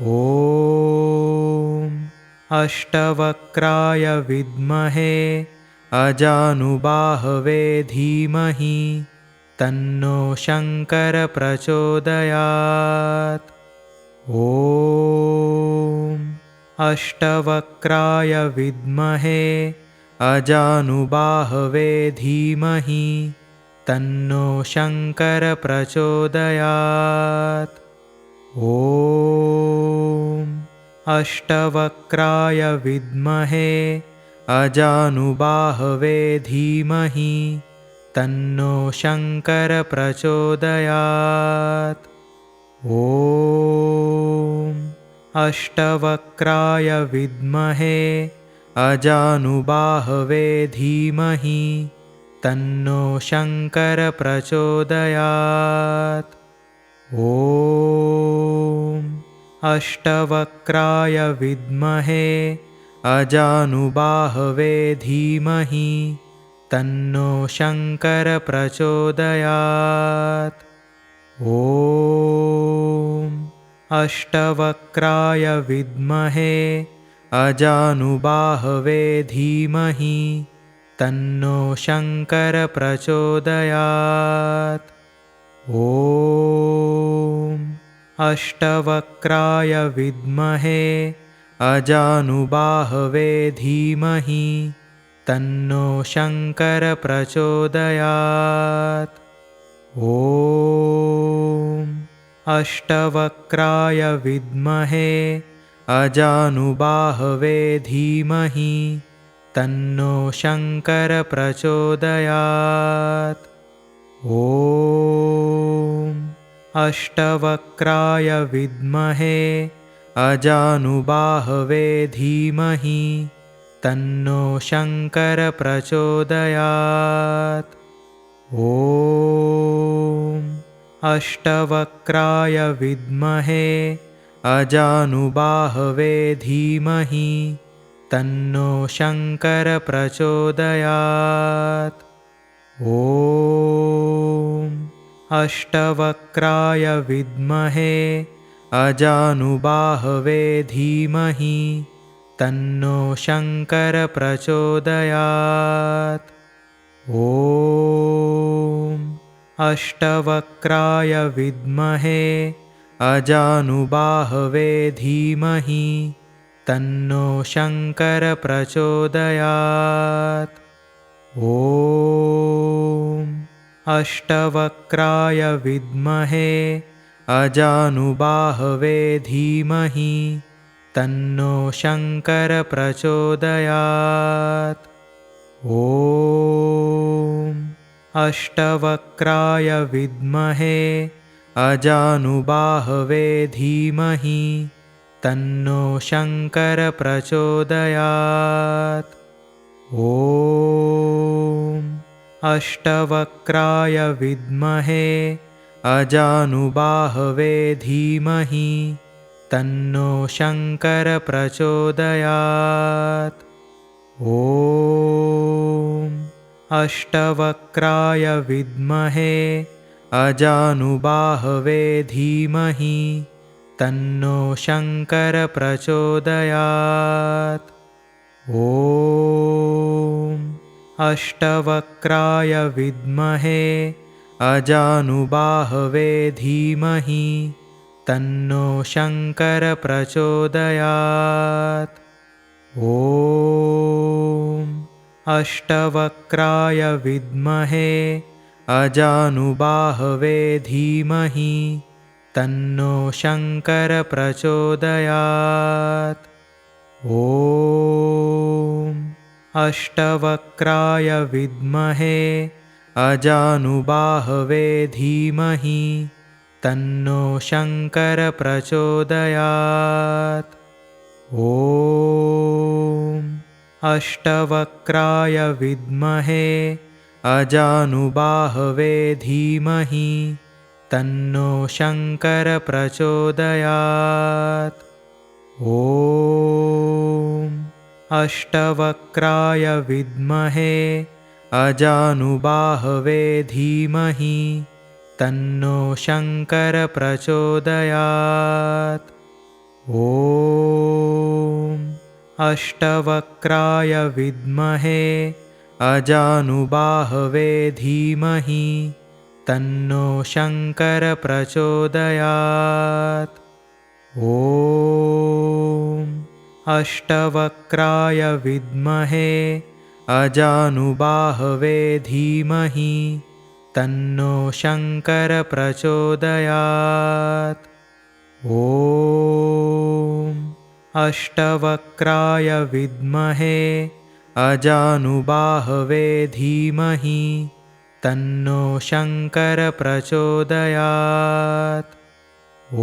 ॐ अष्टवक्राय विद्महे अजानुबाहवे धीमहि तन्नो शङ्कर प्रचोदयात्। ॐ अष्टवक्राय विद्महे अजानुबाहवे धीमहि तन्नो शङ्कर प्रचोदयात्। ॐ अष्टवक्राय विद्महे अजानुबाहवे धीमहि तन्नो शङ्कर प्रचोदयात्। ॐ अष्टवक्राय विद्महे अजानुबाहवे धीमहि तन्नो शङ्कर प्रचोदयात्। ॐ अष्टवक्राय विद्महे अजानुबाहवे धीमहि तन्नो शङ्कर प्रचोदयात्। ॐ अष्टवक्राय विद्महे अजानुबाहवे धीमहि तन्नो शङ्कर प्रचोदयात्। ॐ अष्टवक्राय विद्महे अजानुबाहवे धीमहि तन्नो शङ्कर प्रचोदयात्। ॐ अष्टवक्राय विद्महे अजानुबाहवे धीमहि तन्नो शङ्कर प्रचोदयात्। ॐ अष्टवक्राय विद्महे अजानुबाहवे धीमहि तन्नो शङ्कर प्रचोदयात्। ॐ अष्टवक्राय विद्महे अजानुबाहवे धीमहि तन्नो शङ्कर प्रचोदयात्। ॐ अष्टवक्राय विद्महे अजानुबाहवे धीमहि तन्नो शङ्कर प्रचोदयात्। ॐ अष्टवक्राय विद्महे अजानुबाहवे धीमहि तन्नो शङ्कर प्रचोदयात्। ॐ अष्टवक्राय विद्महे अजानुबाहवे धीमहि तन्नो शङ्कर प्रचोदयात्। ॐ अष्टवक्राय विद्महे अजानुबाहवे धीमहि तन्नो शङ्कर प्रचोदयात्। ॐ अष्टवक्राय विद्महे अजानुबाहवे धीमहि तन्नो शङ्कर प्रचोदयात्। ॐ अष्टवक्राय विद्महे अजानुबाहवे धीमहि तन्नो शङ्कर प्रचोदयात्। ॐ अष्टवक्राय विद्महे अजानुबाहवे धीमहि तन्नो शङ्कर प्रचोदयात्। ॐ अष्टवक्राय विद्महे अजानुबाहवे धीमहि तन्नो शङ्कर प्रचोदयात्। ॐ अष्टवक्राय विद्महे अजानुबाहवे धीमहि तन्नो शङ्कर प्रचोदयात्। ॐ अष्टवक्राय विद्महे अजानुबाहवे धीमहि तन्नो शङ्कर प्रचोदयात्। ॐ अष्टवक्राय विद्महे अजानुबाहवे धीमहि तन्नो शङ्कर प्रचोदयात्। ॐ अष्टवक्राय विद्महे अजानुबाहवे धीमहि तन्नो शङ्कर प्रचोदयात्। ॐ अष्टवक्राय विद्महे अजानुबाहवे धीमहि तन्नो शङ्कर प्रचोदयात्। ॐ अष्टवक्राय विद्महे अजानुबाहवे धीमहि तन्नो शङ्कर प्रचोदयात्। ॐ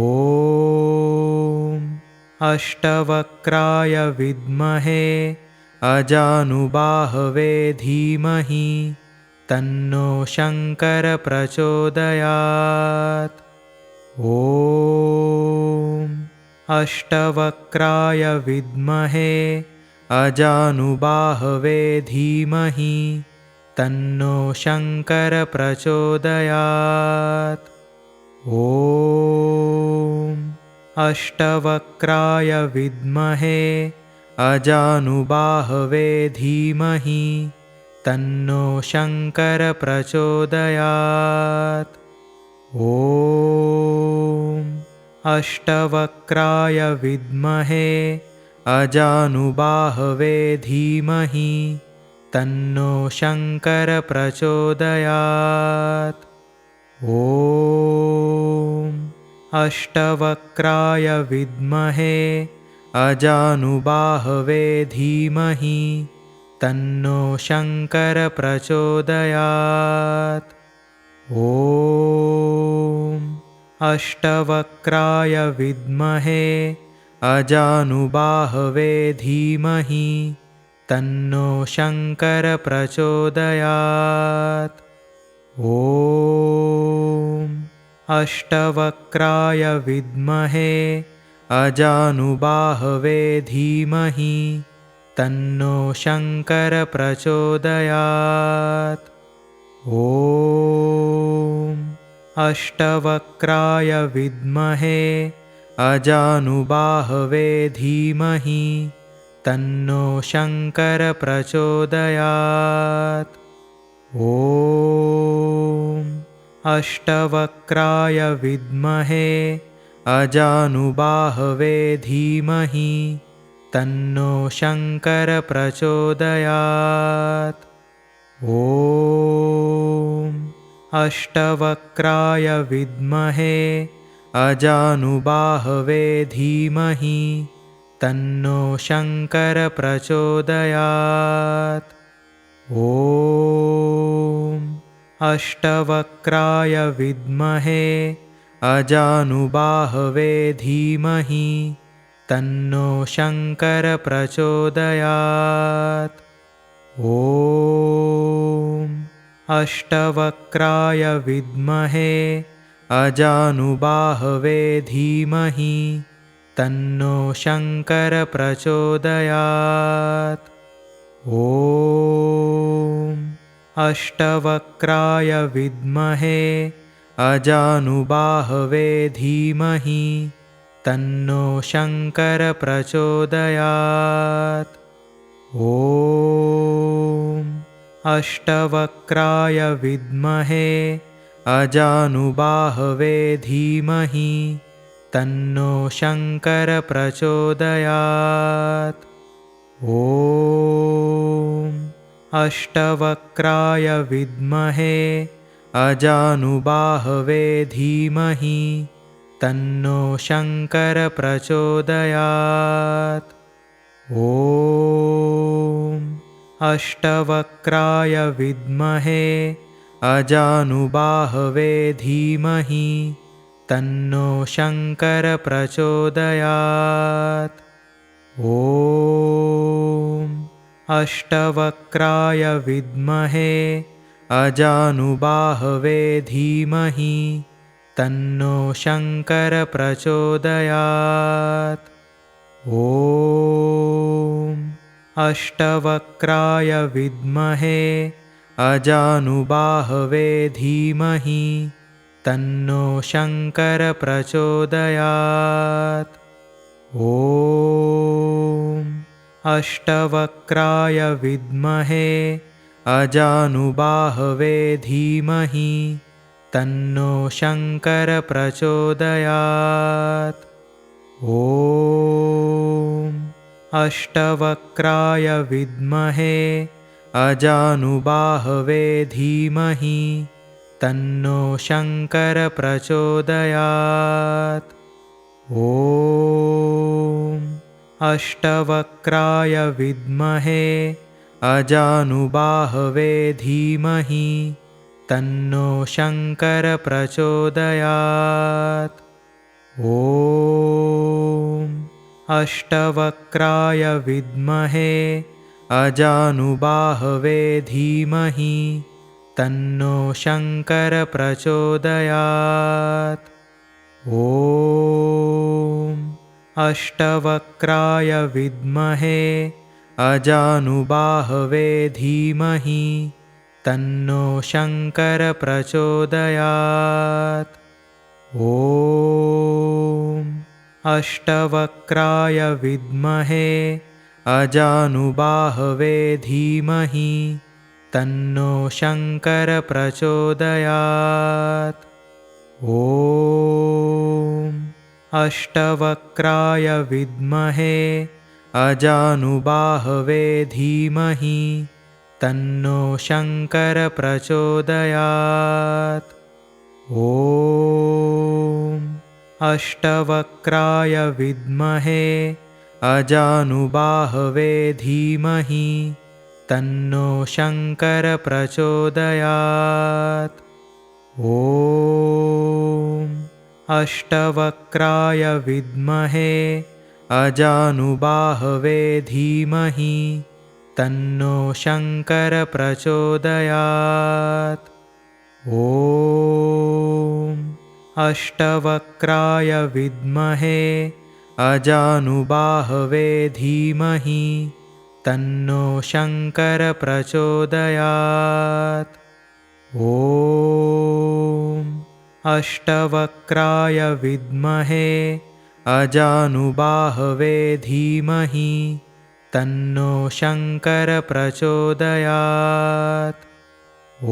अष्टवक्राय विद्महे अजानुबाहवे धीमहि तन्नो शङ्कर प्रचोदयात्। ॐ अष्टवक्राय विद्महे अजानुबाहवे धीमहि तन्नो शङ्कर प्रचोदयात्। ॐ अष्टवक्राय विद्महे अजानुबाहवे धीमहि तन्नो शङ्कर प्रचोदयात्। ॐ अष्टवक्राय विद्महे अजानुबाहवे धीमहि तन्नो शङ्कर प्रचोदयात्। ॐ अष्टवक्राय विद्महे अजानुबाहवे धीमहि तन्नो शङ्कर प्रचोदयात्। ॐ अष्टवक्राय विद्महे अजानुबाहवे धीमहि तन्नो शङ्कर प्रचोदयात्। ॐ अष्टवक्राय विद्महे अजानुबाहवे धीमहि तन्नो शङ्कर प्रचोदयात्। ॐ अष्टवक्राय विद्महे अजानुबाहवे धीमहि तन्नो शङ्कर प्रचोदयात्। ॐ अष्टवक्राय विद्महे अजानुबाहवे धीमहि तन्नो शङ्कर प्रचोदयात्। ॐ अष्टवक्राय विद्महे अजानुबाहवे धीमहि तन्नो शङ्कर प्रचोदयात्। ॐ अष्टवक्राय विद्महे अजानुबाहवे धीमहि तन्नो शङ्कर प्रचोदयात्। ॐ अष्टवक्राय विद्महे अजानुबाहवे धीमहि तन्नो शङ्कर प्रचोदयात्। ॐ अष्टवक्राय विद्महे अजानुबाहवे धीमहि तन्नो शङ्कर प्रचोदयात्। ॐ अष्टवक्राय विद्महे अजानुबाहवे धीमहि तन्नो शङ्कर प्रचोदयात्। ॐ अष्टवक्राय विद्महे अजानुबाहवे धीमहि तन्नो शङ्कर प्रचोदयात्। ॐ अष्टवक्राय विद्महे अजानुबाहवे धीमहि तन्नो शङ्कर प्रचोदयात्। ॐ अष्टवक्राय विद्महे अजानुबाहवे धीमहि तन्नो शङ्कर प्रचोदयात्। ॐ अष्टवक्राय विद्महे अजानुबाहवे धीमहि तन्नो शङ्कर प्रचोदयात्। ॐ अष्टवक्राय विद्महे अजानुबाहवे धीमहि तन्नो शङ्कर प्रचोदयात्। ॐ अष्टवक्राय विद्महे अजानुबाहवे धीमहि तन्नो शङ्कर प्रचोदयात्। ॐ अष्टवक्राय विद्महे अजानुबाहवे धीमहि तन्नो शङ्कर प्रचोदयात्। ॐ अष्टवक्राय विद्महे अजानुबाहवे धीमहि तन्नो शङ्कर प्रचोदयात्। ॐ अष्टवक्राय विद्महे अजानुबाहवे धीमहि तन्नो शङ्कर प्रचोदयात्। ॐ अष्टवक्राय विद्महे अजानुबाहवे धीमहि तन्नो शङ्कर प्रचोदयात्। ॐ अष्टवक्राय विद्महे अजानुबाहवे धीमहि तन्नो शङ्कर प्रचोदयात्। ॐ अष्टवक्राय विद्महे अजानुबाहवे धीमहि तन्नो शङ्कर प्रचोदयात्। ॐ अष्टवक्राय विद्महे अजानुबाहवे धीमहि तन्नो शङ्कर प्रचोदयात्। ॐ अष्टवक्राय विद्महे अजानुबाहवे धीमहि तन्नो शङ्कर प्रचोदयात्। ॐ अष्टवक्राय विद्महे अजानुबाहवे धीमहि तन्नो शङ्कर प्रचोदयात्। ॐ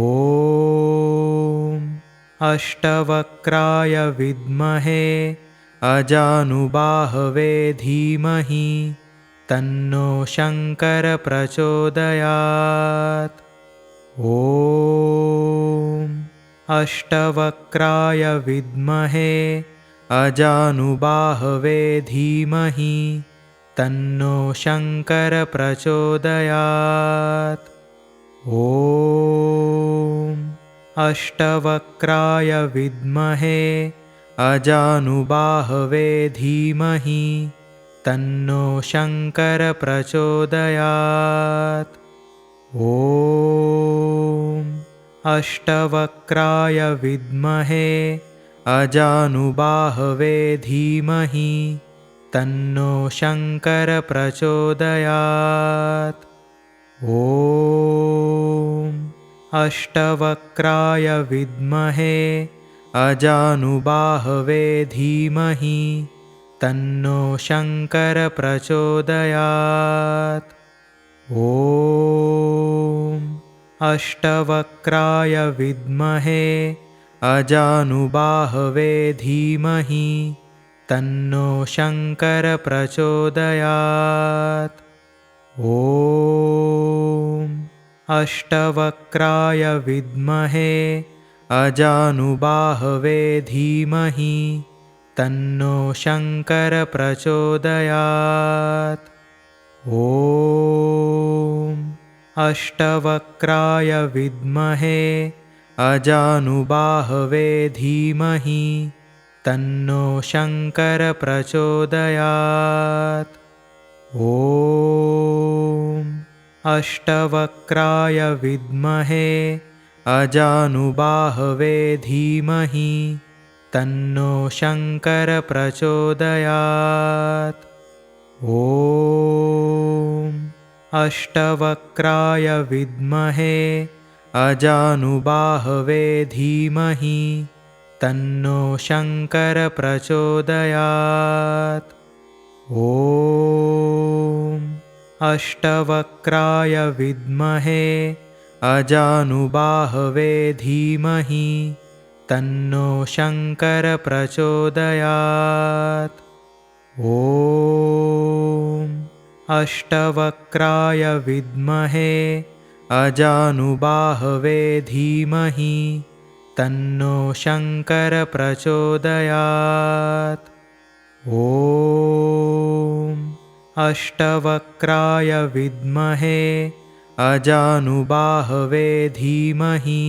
अष्टवक्राय विद्महे अजानुबाहवे धीमहि तन्नो शङ्कर प्रचोदयात्। ॐ अष्टवक्राय विद्महे अजानुबाहवे धीमहि तन्नो शङ्कर प्रचोदयात्। ॐ अष्टवक्राय विद्महे अजानुबाहवे धीमहि तन्नो शङ्कर प्रचोदयात्। ॐ अष्टवक्राय विद्महे अजानुबाहवे धीमहि तन्नो शङ्कर प्रचोदयात्। ॐ अष्टवक्राय विद्महे अजानुबाहवे धीमहि तन्नो शङ्कर प्रचोदयात्। ॐ अष्टवक्राय विद्महे अजानुबाहवे धीमहि तन्नो शङ्कर प्रचोदयात्। ॐ अष्टवक्राय विद्महे अजानुबाहवे धीमहि तन्नो शङ्कर प्रचोदयात्। ॐ अष्टवक्राय विद्महे अजानुबाहवे धीमहि तन्नो शङ्कर प्रचोदयात्। ॐ अष्टवक्राय विद्महे अजानुबाहवे धीमहि तन्नो शङ्कर प्रचोदयात्। ॐ अष्टवक्राय विद्महे अजानुबाहवे धीमहि तन्नो शङ्कर प्रचोदयात्। ॐ अष्टवक्राय विद्महे अजानुबाहवे धीमहि तन्नो शङ्कर प्रचोदयात्। ॐ अष्टवक्राय विद्महे अजानुबाहवे धीमहि तन्नो शङ्कर प्रचोदयात्। ॐ अष्टवक्राय विद्महे अजानुबाहवे धीमहि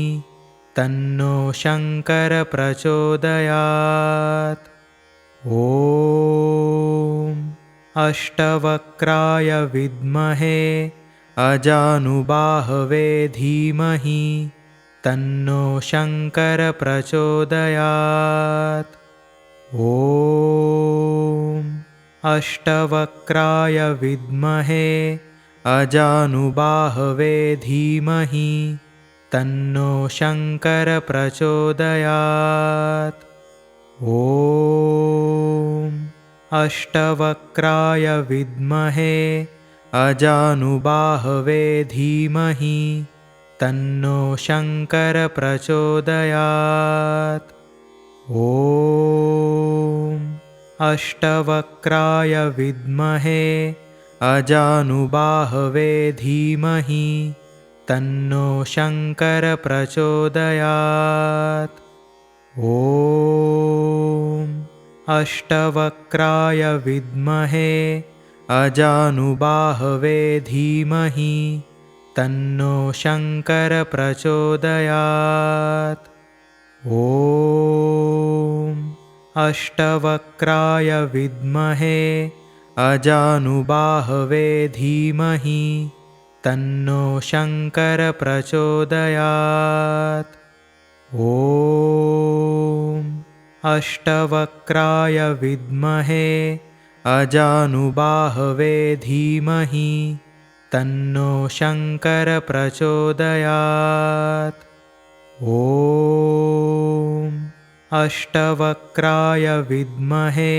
तन्नो शङ्कर प्रचोदयात्। ॐ अष्टवक्राय विद्महे अजानुबाहवे धीमहि तन्नो शङ्कर प्रचोदयात्। ॐ अष्टवक्राय विद्महे अजानुबाहवे धीमहि तन्नो शङ्कर प्रचोदयात्। ॐ अष्टवक्राय विद्महे अजानुबाहवे धीमहि तन्नो शङ्कर प्रचोदयात्। ॐ अष्टवक्राय विद्महे अजानुबाहवे धीमहि तन्नो शङ्कर प्रचोदयात्। ॐ अष्टवक्राय विद्महे अजानुबाहवे धीमहि तन्नो शङ्कर प्रचोदयात्। ॐ अष्टवक्राय विद्महे अजानुबाहवे धीमहि तन्नो शङ्कर प्रचोदयात्। ॐ अष्टवक्राय विद्महे अजानुबाहवे धीमहि तन्नो शङ्कर प्रचोदयात्। ॐ अष्टवक्राय विद्महे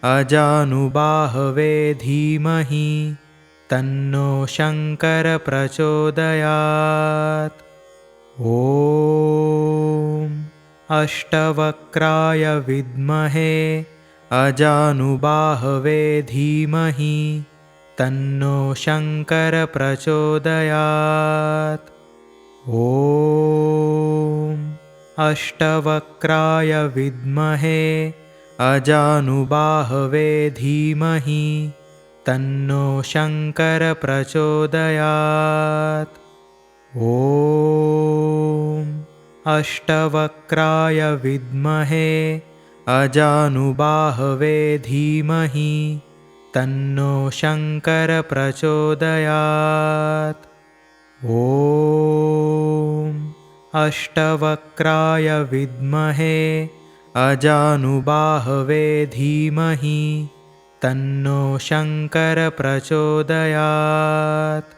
अजानुबाहवे धीमहि तन्नो शङ्कर प्रचोदयात्। ॐ अष्टवक्राय विद्महे अजानुबाहवे धीमहि तन्नो शङ्कर प्रचोदयात्। ॐ अष्टवक्राय विद्महे अजानुबाहवे धीमहि तन्नो शङ्कर प्रचोदयात्। ॐ अष्टवक्राय विद्महे अजानुबाहवे धीमहि तन्नो शङ्कर प्रचोदयात्। ॐ अष्टवक्राय विद्महे अजानुबाहवे धीमहि तन्नो शङ्कर प्रचोदयात्।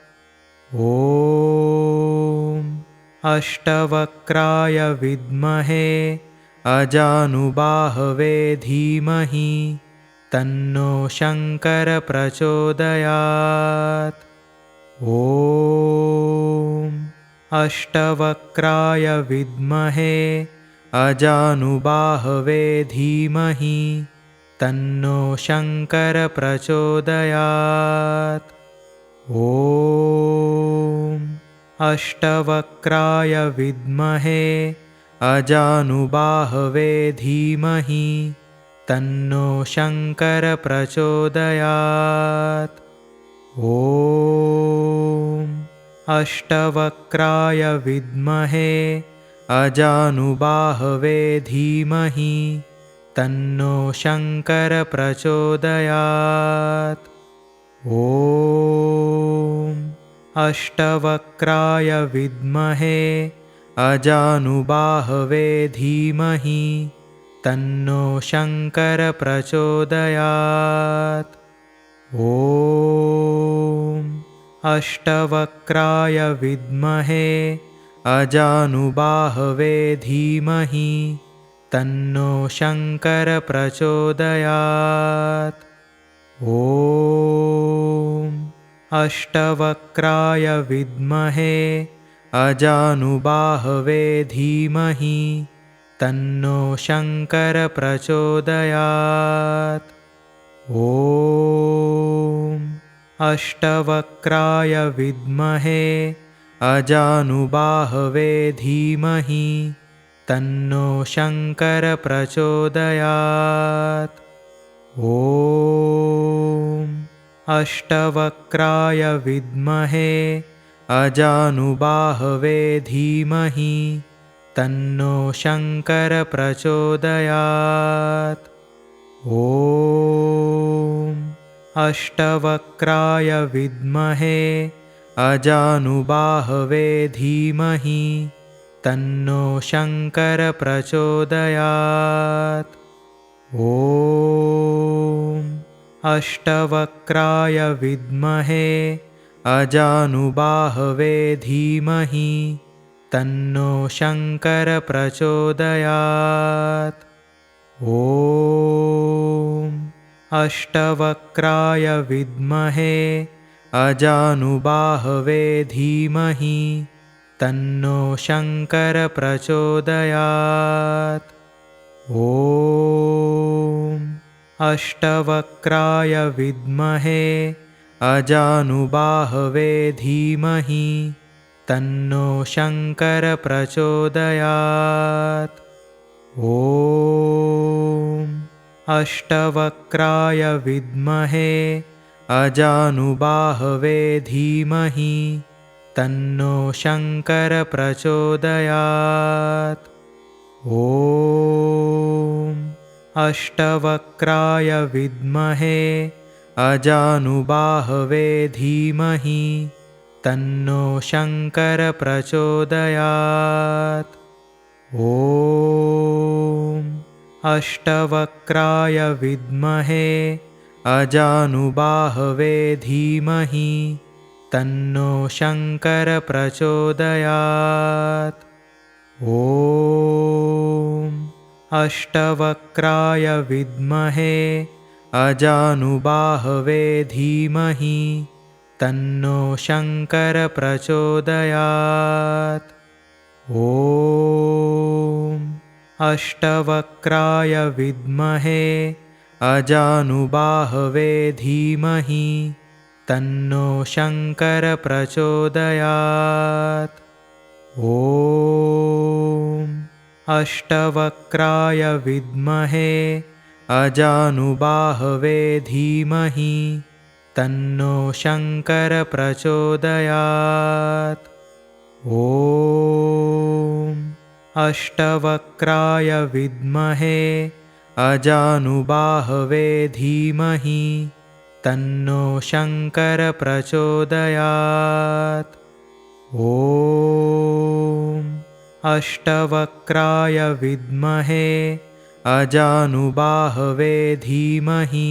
ॐ अष्टवक्राय विद्महे अजानुबाहवे धीमहि तन्नो शङ्कर प्रचोदयात्। ॐ अष्टवक्राय विद्महे अजानुबाहवे धीमहि तन्नो शङ्कर प्रचोदयात्। ॐ अष्टवक्राय विद्महे अजानुबाहवे धीमहि तन्नो शङ्कर प्रचोदयात्। ॐ अष्टवक्राय विद्महे अजानुबाहवे धीमहि तन्नो शङ्कर प्रचोदयात्। ॐ अष्टवक्राय विद्महे अजानुबाहवे धीमहि तन्नो शङ्कर प्रचोदयात्। ॐ अष्टवक्राय विद्महे अजानुबाहवे धीमहि तन्नो शङ्कर प्रचोदयात्। ॐ अष्टवक्राय विद्महे अजानुबाहवे धीमहि तन्नो शङ्कर प्रचोदयात्। ॐ अष्टवक्राय विद्महे अजानुबाहवे धीमहि तन्नो शङ्कर प्रचोदयात्। ॐ अष्टवक्राय विद्महे अजानुबाहवे धीमहि तन्नो शङ्कर प्रचोदयात्। ॐ अष्टवक्राय विद्महे अजानुबाहवे धीमहि तन्नो शङ्कर प्रचोदयात्। ॐ अष्टवक्राय विद्महे अजानुबाहवे धीमहि तन्नो शङ्कर प्रचोदयात्। ॐ अष्टवक्राय विद्महे अजानुबाहवे धीमहि तन्नो शङ्कर प्रचोदयात्। ॐ अष्टवक्राय विद्महे अजानुबाहवे धीमहि तन्नो शङ्कर प्रचोदयात्। ॐ अष्टवक्राय विद्महे अजानुबाहवे धीमहि तन्नो शङ्कर प्रचोदयात्। ॐ अष्टवक्राय विद्महे अजानुबाहवे धीमहि तन्नो शङ्कर प्रचोदयात्। ॐ अष्टवक्राय विद्महे अजानुबाहवे धीमहि तन्नो शङ्कर प्रचोदयात्। ॐ अष्टवक्राय विद्महे अजानुबाहवे धीमहि तन्नो शङ्कर प्रचोदयात्। ॐ अष्टवक्राय विद्महे अजानुबाहवे धीमहि तन्नो शङ्कर प्रचोदयात्। ॐ अष्टवक्राय विद्महे अजानुबाहवे धीमहि तन्नो शङ्कर प्रचोदयात्। ॐ अष्टवक्राय विद्महे अजानुबाहवे धीमहि तन्नो शङ्कर प्रचोदयात्। ॐ अष्टवक्राय विद्महे अजानुबाहवे धीमहि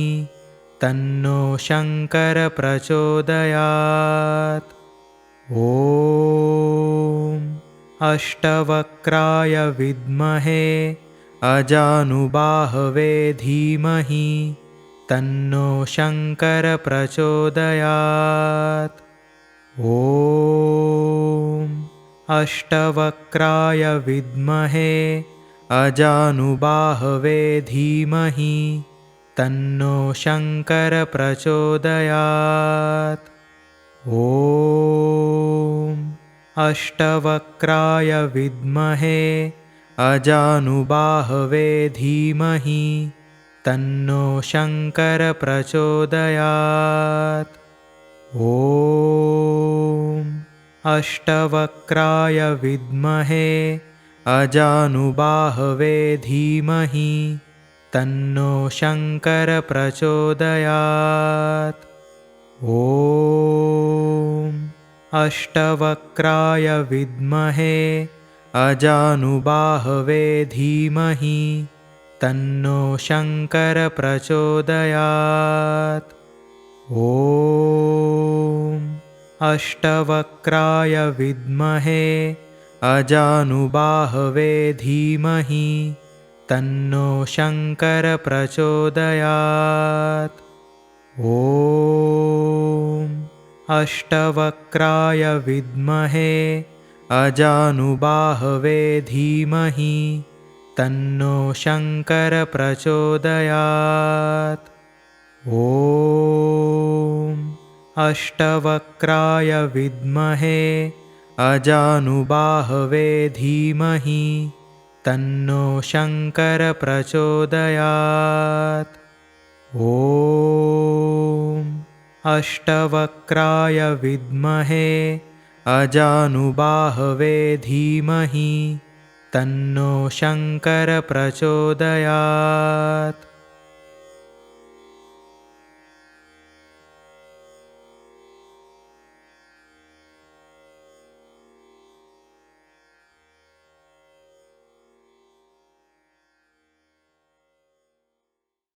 तन्नो शङ्कर प्रचोदयात्। ॐ अष्टवक्राय विद्महे अजानुबाहवे धीमहि तन्नो शङ्कर प्रचोदयात्। ॐ अष्टवक्राय विद्महे अजानुबाहवे धीमहि तन्नो शङ्कर प्रचोदयात्। ॐ अष्टवक्राय विद्महे अजानुबाहवे धीमहि तन्नो शङ्कर प्रचोदयात्। ॐ अष्टवक्राय विद्महे अजानुबाहवे धीमहि तन्नो शङ्कर प्रचोदयात्। ॐ अष्टवक्राय विद्महे अजानुबाहवे धीमहि तन्नो शङ्कर प्रचोदयात्। ॐ अष्टवक्राय विद्महे अजानुबाहवे धीमहि तन्नो शङ्कर प्रचोदयात्। ॐ अष्टवक्राय विद्महे अजानुबाहवे धीमहि तन्नो शङ्कर प्रचोदयात्। ॐ अष्टवक्राय विद्महे अजानुबाहवे धीमहि तन्नो शङ्कर प्रचोदयात्। ॐ अष्टवक्राय विद्महे अजानुबाहवे धीमहि तन्नो शङ्कर प्रचोदयात्।